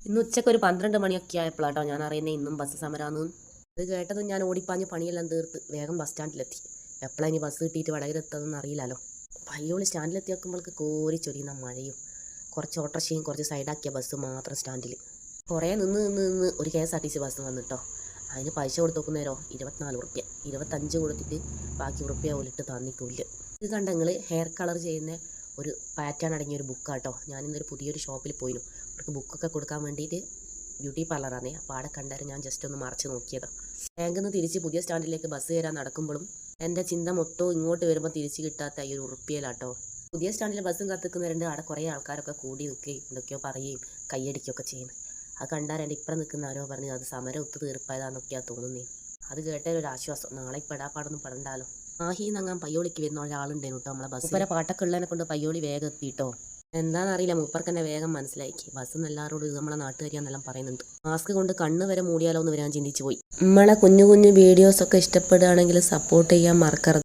ഇന്ന് ഉച്ചയ്ക്ക് ഒരു 12 മണിയൊക്കെ ആയപ്പോഴാട്ടോ ഞാൻ അറിയുന്നത് ഇന്നും ബസ് സമരമാണെന്ന്. ഇത് കേട്ടതും ഞാൻ ഓടിപ്പാഞ്ഞ് പണിയെല്ലാം തീർത്ത് വേഗം ബസ് സ്റ്റാൻഡിലെത്തി. എപ്പോഴാണ് ഇനി ബസ് കിട്ടിയിട്ട് വടകരെത്തതെന്ന് അറിയില്ലല്ലോ. പയ്യോളി സ്റ്റാൻഡിലെത്തി നോക്കുമ്പോൾക്ക് കോരി ചൊരിയുന്ന മഴയും കുറച്ച് ഓട്ടോറിക്ഷയും കുറച്ച് സൈഡാക്കിയ ബസ് മാത്രം സ്റ്റാൻഡിൽ. കുറേ നിന്ന് ഒരു KSRTC ബസ് വന്നിട്ടോ. അതിന് പൈസ കൊടുത്ത് നോക്കുന്നേരോ 24 ഉറുപ്പ്യ, 25 കൊടുത്തിട്ട് ബാക്കി ഉറുപ്പ്യ പോലിട്ട് തന്നിക്കില്ല. ഇത് കണ്ട നിങ്ങൾ ഹെയർ കളർ ചെയ്യുന്ന ഒരു പാറ്റേൺ അടങ്ങിയ ഒരു ബുക്കാട്ടോ. ഞാനിന്നൊരു പുതിയൊരു ഷോപ്പിൽ പോയിരുന്നു. അവർക്ക് ബുക്കൊക്കെ കൊടുക്കാൻ വേണ്ടിയിട്ട് ബ്യൂട്ടി പാർലറാണേ. അപ്പോൾ അവിടെ കണ്ടാലും ഞാൻ ജസ്റ്റ് ഒന്ന് മറച്ച് നോക്കിയതാണ്. ബാങ്കിൽ നിന്ന് തിരിച്ച് പുതിയ സ്റ്റാൻഡിലേക്ക് ബസ് കയറാൻ നടക്കുമ്പോഴും എൻ്റെ ചിന്ത മൊത്തവും ഇങ്ങോട്ട് വരുമ്പോൾ തിരിച്ച് കിട്ടാത്ത ഈ ഒരു ഉറുപ്പ്യയിലാട്ടോ. പുതിയ സ്റ്റാൻഡിൽ ബസ്സും കത്തിക്കുന്നവരുണ്ട്. അവിടെ കുറേ ആൾക്കാരൊക്കെ കൂടി നിൽക്കുകയും എന്തൊക്കെയോ പറയുകയും കൈയടിക്കുകയൊക്കെ ചെയ്യുന്നത്. അത് കണ്ടാൽ എൻ്റെ ഇപ്പുറം നിൽക്കുന്നവരോ പറഞ്ഞ് അത് സമരം ഒത്തു തീർപ്പായതാണെന്നൊക്കെയാണ് തോന്നുന്നത്. അത് കേട്ടൊരു ആശ്വാസം. നാളെ പെടാപ്പാടൊന്നും പെടണ്ടാലോ. മാഹിന്നങ്ങാൻ പയ്യോളിക്ക് വരുന്ന ഒരാളുണ്ടായിരുന്നു കേട്ടോ നമ്മളെ ബസ്. മൂപ്പരെ പാട്ടൊക്കെ ഉള്ളതിനെ കൊണ്ട് പയ്യോളി വേഗം എത്തിയിട്ടോ. എന്താണെന്നറിയില്ല, മൂപ്പർക്ക് തന്നെ വേഗം മനസ്സിലാക്കി ബസ് എല്ലാവരോടും ഇത് നമ്മളെ നാട്ടുകാരിയാന്നെല്ലാം പറയുന്നുണ്ട്. മാസ്ക് കൊണ്ട് കണ്ണ് വരെ മൂടിയാലോ എന്ന് വരാൻ ചിന്തിച്ചു പോയി. നമ്മളെ കുഞ്ഞു കുഞ്ഞു വീഡിയോസൊക്കെ ഇഷ്ടപ്പെടുകയാണെങ്കിൽ സപ്പോർട്ട് ചെയ്യാൻ മറക്കരുത്.